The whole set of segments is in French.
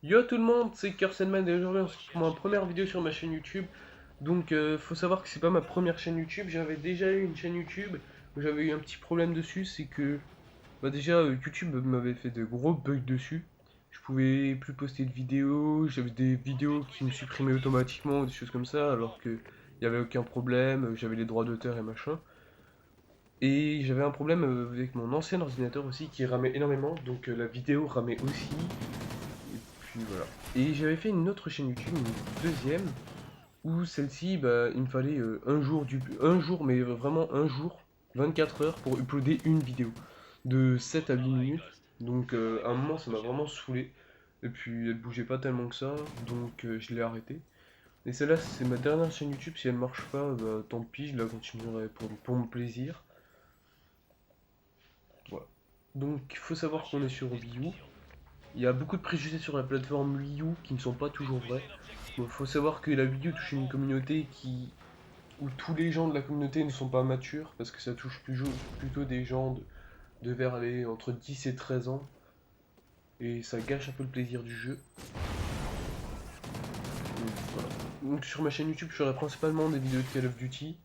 Yo tout le monde, c'est Cursenman et aujourd'hui on se retrouve pour ma première vidéo sur ma chaîne YouTube. Donc faut savoir que c'est pas ma première chaîne YouTube, j'avais déjà eu une chaîne YouTube où j'avais eu un petit problème dessus, c'est que déjà YouTube m'avait fait de gros bugs dessus. Je pouvais plus poster de vidéos, j'avais des vidéos qui me supprimaient automatiquement ou des choses comme ça alors que il y avait aucun problème, j'avais les droits d'auteur et machin. Et j'avais un problème avec mon ancien ordinateur aussi qui ramait énormément, donc la vidéo ramait aussi. Et puis voilà. Et j'avais fait une autre chaîne YouTube, une deuxième, où celle-ci, bah, il me fallait un jour, mais vraiment un jour, 24 heures pour uploader une vidéo de 7 à 8 minutes. Donc à un moment, ça m'a vraiment saoulé. Et puis elle bougeait pas tellement que ça, donc je l'ai arrêtée. Et celle-là, c'est ma dernière chaîne YouTube. Si elle marche pas, bah, tant pis, je la continuerai pour mon plaisir. Voilà. Donc il faut savoir qu'on est sur Wii U. Il y a beaucoup de préjugés sur la plateforme Wii U qui ne sont pas toujours vrais. Il faut savoir que la Wii U touche une communauté où tous les gens de la communauté ne sont pas matures, parce que ça touche plutôt des gens de vers les entre 10 et 13 ans, et ça gâche un peu le plaisir du jeu. Donc, voilà. Donc sur ma chaîne YouTube, je ferai principalement des vidéos de Call of Duty,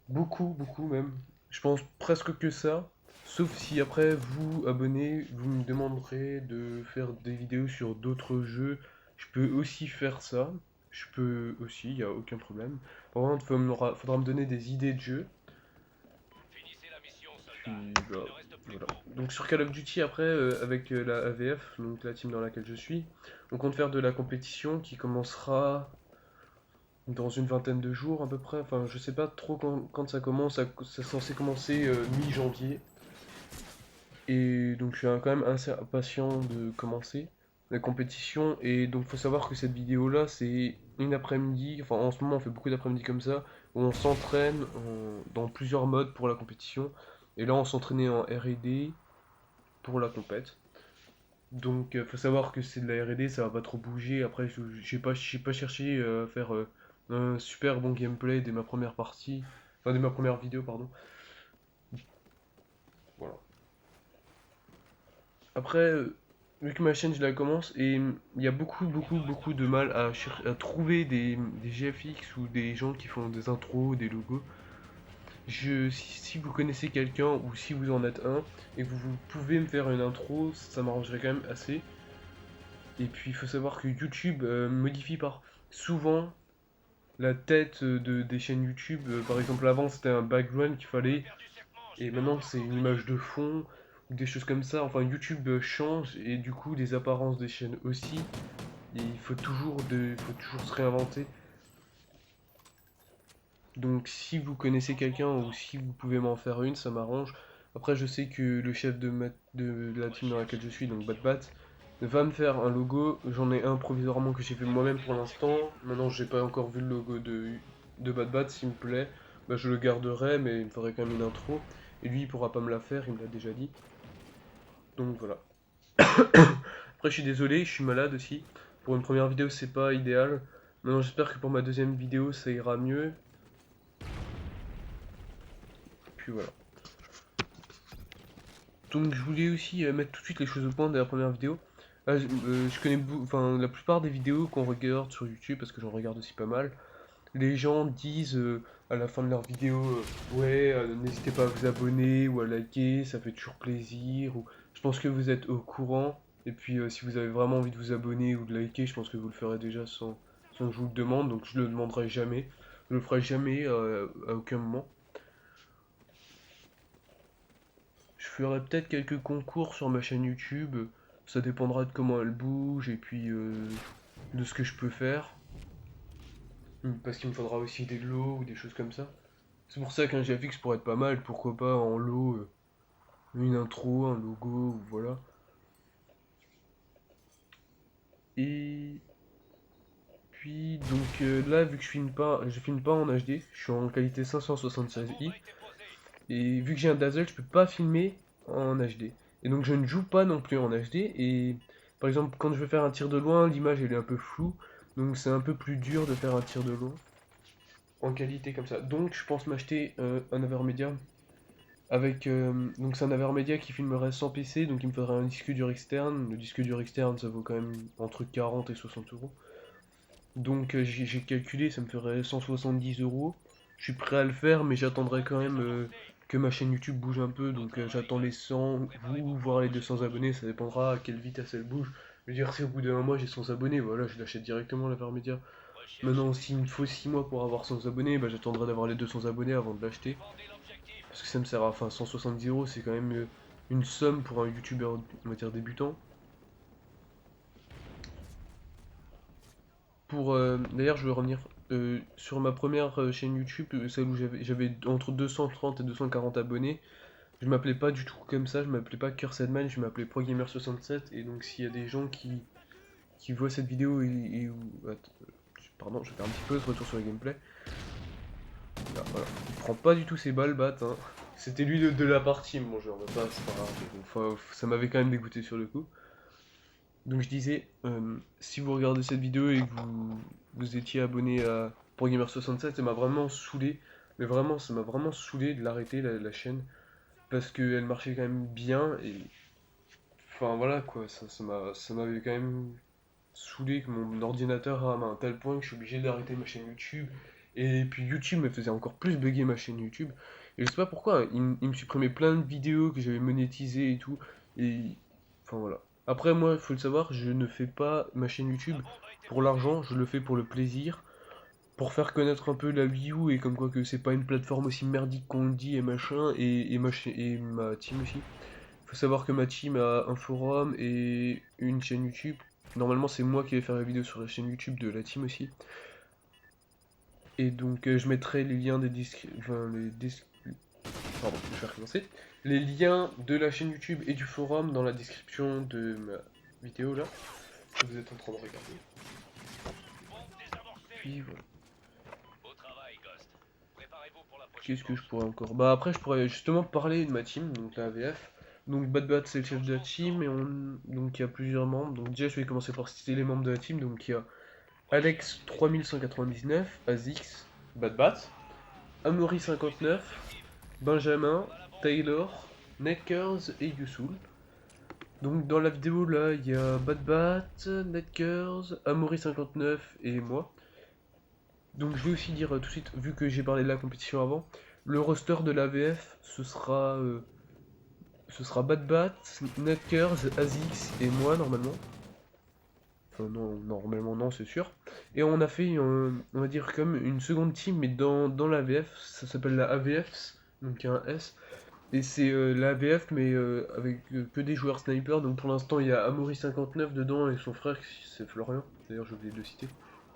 beaucoup même. Je pense presque que ça. Sauf si après vous, abonnez, vous me demanderez de faire des vidéos sur d'autres jeux. Je peux aussi faire ça. Je peux aussi, il n'y a aucun problème. Par contre, faudra me donner des idées de jeux. Puis bah, voilà. Donc sur Call of Duty après, avec la AVF, donc la team dans laquelle je suis, on compte faire de la compétition qui commencera dans une vingtaine de jours à peu près. Enfin, je sais pas trop quand ça commence. C'est censé commencer mi-janvier. Et donc je suis quand même assez impatient de commencer la compétition. Et donc faut savoir que cette vidéo là c'est une après-midi, enfin en ce moment on fait beaucoup d'après-midi comme ça, où on s'entraîne dans plusieurs modes pour la compétition. Et là on s'entraînait en R&D pour la compète. Donc faut savoir que c'est de la R&D, ça va pas trop bouger. Après j'ai pas cherché à faire un super bon gameplay dès ma première partie, enfin dès ma première vidéo pardon. Voilà. Après, vu que ma chaîne je la commence et il y a beaucoup de mal à trouver des GFX ou des gens qui font des intros, des logos. Si vous connaissez quelqu'un ou si vous en êtes un et que vous pouvez me faire une intro, ça m'arrangerait quand même assez. Et puis il faut savoir que YouTube modifie par souvent la tête des chaînes YouTube. Par exemple avant c'était un background qu'il fallait et maintenant c'est une image de fond ou des choses comme ça. Enfin, YouTube change et du coup les apparences des chaînes aussi. Et il faut toujours se réinventer. Donc si vous connaissez quelqu'un ou si vous pouvez m'en faire une, ça m'arrange. Après, je sais que le chef de la team dans laquelle je suis, donc Bad Bat, va me faire un logo. J'en ai un provisoirement que j'ai fait moi-même pour l'instant. Maintenant, j'ai pas encore vu le logo de Bad Bat. S'il me plaît, bah, je le garderai, mais il me faudrait quand même une intro. Et lui, il pourra pas me la faire, il me l'a déjà dit. Donc voilà. Après, je suis désolé, je suis malade aussi. Pour une première vidéo, c'est pas idéal. Maintenant, j'espère que pour ma deuxième vidéo, ça ira mieux. Puis voilà. Donc, je voulais aussi mettre tout de suite les choses au point de la première vidéo. Je connais enfin, la plupart des vidéos qu'on regarde sur YouTube, parce que j'en regarde aussi pas mal. Les gens disent à la fin de leur vidéo, ouais, n'hésitez pas à vous abonner ou à liker, ça fait toujours plaisir. Ou je pense que vous êtes au courant. Et puis si vous avez vraiment envie de vous abonner ou de liker, je pense que vous le ferez déjà sans que je vous le demande. Donc je le demanderai jamais. Je le ferai jamais à aucun moment. Je ferai peut-être quelques concours sur ma chaîne YouTube. Ça dépendra de comment elle bouge et puis de ce que je peux faire. Parce qu'il me faudra aussi des lots ou des choses comme ça. C'est pour ça qu'un GFX pourrait être pas mal, pourquoi pas en lot, une intro, un logo, ou voilà. Et puis donc là vu que je filme pas en HD, je suis en qualité 576i, et vu que j'ai un Dazzle, je peux pas filmer en HD. Et donc je ne joue pas non plus en HD, et par exemple quand je veux faire un tir de loin, l'image elle est un peu floue, donc c'est un peu plus dur de faire un tir de loin en qualité comme ça. Donc je pense m'acheter un Avermedia avec donc c'est un Avermedia qui filmerait sans PC, donc il me faudrait un disque dur externe. Le disque dur externe ça vaut quand même entre 40 et 60 euros. Donc j'ai calculé, ça me ferait 170 euros. Je suis prêt à le faire, mais j'attendrai quand même que ma chaîne YouTube bouge un peu. Donc j'attends les 100 ou voire les 200 abonnés, ça dépendra à quelle vitesse elle bouge. Je veux dire, si au bout d'un mois j'ai 100 abonnés, voilà, je l'achète directement l'Avermedia. Maintenant, s'il me faut 6 mois pour avoir 100 abonnés, bah, j'attendrai d'avoir les 200 abonnés avant de l'acheter. Parce que ça me sert à. Enfin, 170 euros, c'est quand même une somme pour un youtubeur, on va dire, débutant. D'ailleurs, je veux revenir sur ma première chaîne YouTube, celle où j'avais entre 230 et 240 abonnés. Je m'appelais pas du tout comme ça, je m'appelais pas Cursedman, je m'appelais ProGamer67. Et donc, s'il y a des gens qui voient cette vidéo pardon, je vais faire un petit peu de retour sur le gameplay. Là, voilà. Il prend pas du tout ses balles, Bat. Hein. C'était lui de la partie, mon genre, pas, c'est pas grave. Enfin, ça m'avait quand même dégoûté sur le coup. Donc je disais, si vous regardez cette vidéo et que vous étiez abonné à ProGamer67, ça m'a vraiment saoulé. Mais vraiment, ça m'a vraiment saoulé de l'arrêter, la chaîne. Parce qu'elle marchait quand même bien. Et enfin voilà quoi, ça m'avait quand même saoulé que mon ordinateur rame à un tel point que je suis obligé d'arrêter ma chaîne YouTube. Et puis YouTube me faisait encore plus bugger ma chaîne YouTube. Et je sais pas pourquoi, il me supprimait plein de vidéos que j'avais monétisées et tout. Et enfin voilà. Après moi, il faut le savoir, je ne fais pas ma chaîne YouTube pour l'argent, je le fais pour le plaisir. Pour faire connaître un peu la Wii U et comme quoi que c'est pas une plateforme aussi merdique qu'on le dit et machin. Et ma team aussi. Faut savoir que ma team a un forum et une chaîne YouTube. Normalement, c'est moi qui vais faire la vidéo sur la chaîne YouTube de la team aussi. Et donc, je mettrai les liens des enfin, pardon, je vais recommencer. Les liens de la chaîne YouTube et du forum dans la description de ma vidéo là, que vous êtes en train de regarder. Puis voilà. Qu'est-ce que je pourrais encore? Bah après, je pourrais justement parler de ma team, donc la AVF. Donc Bad Bat c'est le chef de la team et donc il y a plusieurs membres. Donc déjà je vais commencer par citer les membres de la team. Donc il y a Alex 3199, Azix, Bad Bat, Amaury 59, Benjamin, Taylor, Netkers et Yusul. Donc dans la vidéo là il y a Bad Bat, Netkers, Amaury 59 et moi. Donc je vais aussi dire tout de suite, vu que j'ai parlé de la compétition avant, le roster de l'AVF ce sera Bad Bat, Netkers, Azix et moi normalement. Enfin non, normalement non c'est sûr. Et on a fait, on va dire comme une seconde team, mais dans l'AVF, ça s'appelle la AVF, donc il y a un S. Et c'est l'AVF mais avec que des joueurs sniper. Donc pour l'instant il y a Amaury59 dedans et son frère c'est Florian. D'ailleurs j'ai oublié de le citer.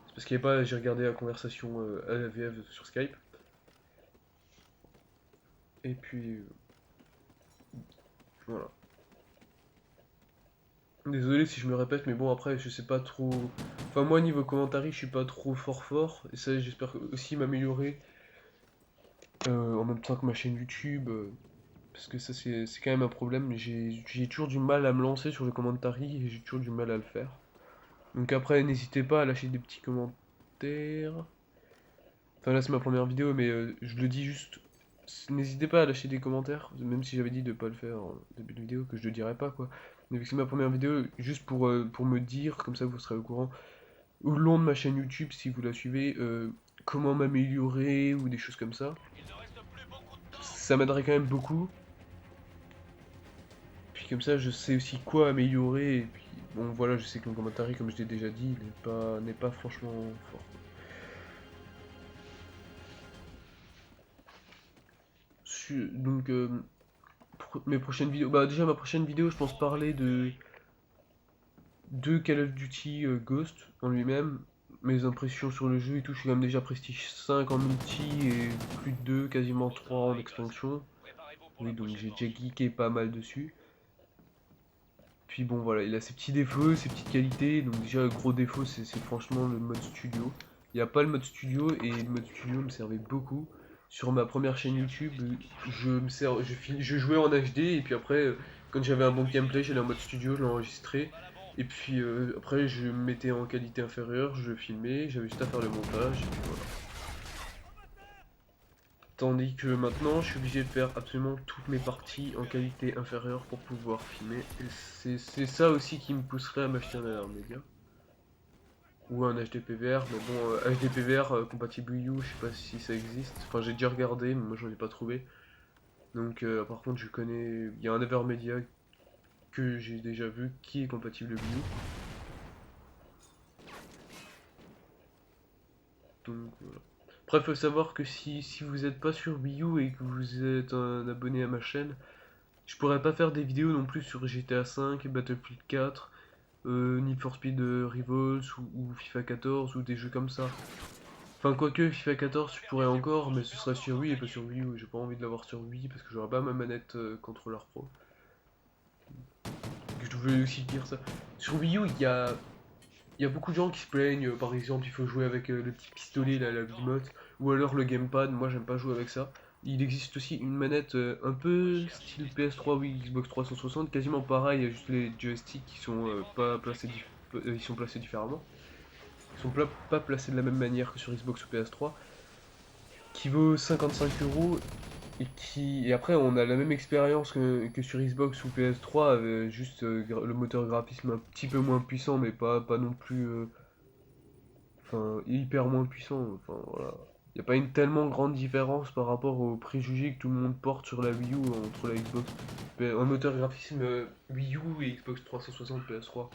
C'est parce qu'il n'y a pas, j'ai regardé la conversation AVF sur Skype. Et puis voilà. Désolé si je me répète, mais bon, après, je sais pas trop. Enfin, moi, niveau commentaire, je suis pas trop fort. Et ça, j'espère aussi m'améliorer en même temps que ma chaîne YouTube. Parce que ça, c'est quand même un problème. J'ai toujours du mal à me lancer sur le commentaire et j'ai toujours du mal à le faire. Donc, après, n'hésitez pas à lâcher des petits commentaires. Enfin, là, c'est ma première vidéo, mais je le dis juste. N'hésitez pas à lâcher des commentaires, même si j'avais dit de pas le faire en début de vidéo, que je le dirais pas quoi. Mais vu que c'est ma première vidéo, juste pour me dire, comme ça vous serez au courant, au long de ma chaîne YouTube, si vous la suivez, comment m'améliorer ou des choses comme ça. Ça m'aiderait quand même beaucoup. Puis comme ça, je sais aussi quoi améliorer. Et puis, bon voilà, je sais que mon commentaire, comme je l'ai déjà dit, n'est pas franchement fort. Donc, mes prochaines vidéos. Bah, déjà, ma prochaine vidéo, je pense parler de Call of Duty Ghost en lui-même, mes impressions sur le jeu et tout. Je suis quand même déjà Prestige 5 en multi et plus de 2, quasiment 3 en expansion. Oui, donc j'ai déjà geeké pas mal dessus. Puis bon, voilà, il a ses petits défauts, ses petites qualités. Donc, déjà, le gros défaut, c'est franchement le mode studio. Il n'y a pas le mode studio et le mode studio me servait beaucoup. Sur ma première chaîne YouTube, je jouais en HD et puis après, quand j'avais un bon gameplay, j'allais en mode studio, je l'enregistrais. Et puis après, je me mettais en qualité inférieure, je filmais, j'avais juste à faire le montage et puis voilà. Tandis que maintenant, je suis obligé de faire absolument toutes mes parties en qualité inférieure pour pouvoir filmer. Et c'est ça aussi qui me pousserait à m'acheter un AR-Media. Ou un HDPVR, mais bon, HDPVR compatible Wii U, je sais pas si ça existe. Enfin, j'ai déjà regardé, mais moi j'en ai pas trouvé. Donc, par contre, je connais. Il y a un AR-Media que j'ai déjà vu qui est compatible Wii U. Donc, voilà. Après, faut savoir que si vous n'êtes pas sur Wii U et que vous êtes un abonné à ma chaîne, je pourrais pas faire des vidéos non plus sur GTA V, Battlefield 4, Need for Speed Revolts ou FIFA 14 ou des jeux comme ça. Enfin, quoique FIFA 14, je pourrais encore, mais ce serait sur Wii et pas sur Wii U. J'ai pas envie de l'avoir sur Wii parce que j'aurais pas ma manette contrôleur pro. Je voulais aussi dire ça. Sur Wii U, il y a beaucoup de gens qui se plaignent. Par exemple, il faut jouer avec le petit pistolet, là, la Wiimote, ou alors le gamepad. Moi, j'aime pas jouer avec ça. Il existe aussi une manette un peu style PS3 ou Xbox 360, quasiment pareil, il y a juste les joysticks qui sont pas placés ils sont placés différemment. Ils sont pas placés de la même manière que sur Xbox ou PS3, qui vaut 55 € et après on a la même expérience que sur Xbox ou PS3, juste le moteur graphisme un petit peu moins puissant, mais pas non plus, enfin hyper moins puissant. Enfin voilà, il n'y a pas une tellement grande différence par rapport aux préjugés que tout le monde porte sur la Wii U entre la Xbox, un moteur graphisme Wii U et Xbox 360 PS3.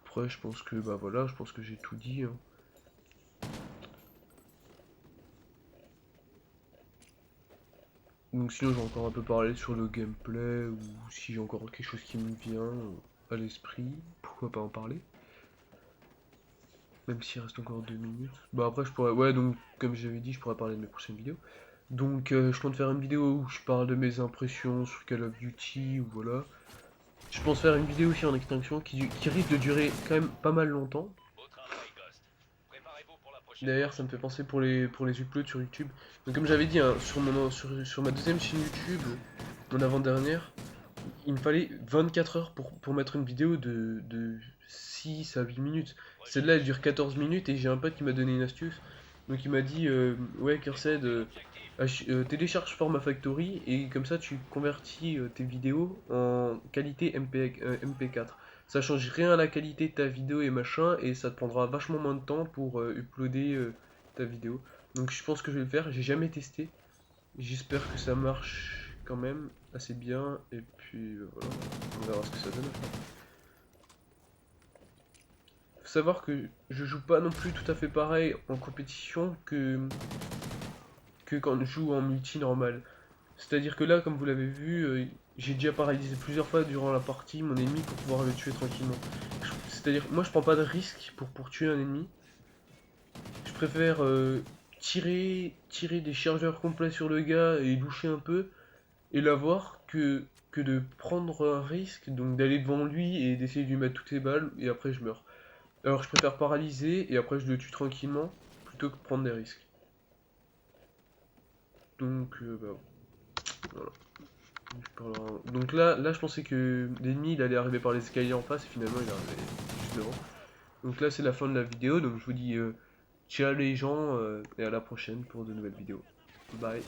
Après je pense que bah voilà, je pense que j'ai tout dit, hein. Donc sinon j'ai encore un peu parlé sur le gameplay, ou si j'ai encore quelque chose qui me vient à l'esprit, pourquoi pas en parler. Même s'il reste encore 2 minutes. Bah après je pourrais, ouais donc comme j'avais dit je pourrais parler de mes prochaines vidéos. Donc je compte faire une vidéo où je parle de mes impressions sur Call of Duty, ou voilà. Je pense faire une vidéo aussi en extinction qui risque de durer quand même pas mal longtemps. D'ailleurs, ça me fait penser pour les uploads sur YouTube. Donc, comme j'avais dit, hein, sur ma deuxième chaîne YouTube, mon avant-dernière, il me fallait 24 heures pour mettre une vidéo de 6 à 8 minutes. Celle-là, elle dure 14 minutes et j'ai un pote qui m'a donné une astuce. Donc, il m'a dit ouais, Kersed, télécharge Forma Factory et comme ça, tu convertis tes vidéos en qualité MP4. Ça change rien à la qualité de ta vidéo et machin, et ça te prendra vachement moins de temps pour uploader ta vidéo. Donc je pense que je vais le faire, j'ai jamais testé. J'espère que ça marche quand même assez bien, et puis voilà, on verra ce que ça donne. Faut savoir que je joue pas non plus tout à fait pareil en compétition que quand je joue en multi normal. C'est-à-dire que là, comme vous l'avez vu, j'ai déjà paralysé plusieurs fois durant la partie mon ennemi pour pouvoir le tuer tranquillement. C'est-à-dire, moi je prends pas de risque pour tuer un ennemi. Je préfère tirer des chargeurs complets sur le gars et loucher un peu et l'avoir que de prendre un risque, donc d'aller devant lui et d'essayer de lui mettre toutes ses balles et après je meurs. Alors je préfère paralyser et après je le tue tranquillement plutôt que prendre des risques. Donc bah, voilà. Donc là, je pensais que l'ennemi il allait arriver par les escaliers en face et finalement il est arrivé juste devant. Donc là, c'est la fin de la vidéo. Donc je vous dis ciao les gens et à la prochaine pour de nouvelles vidéos. Bye.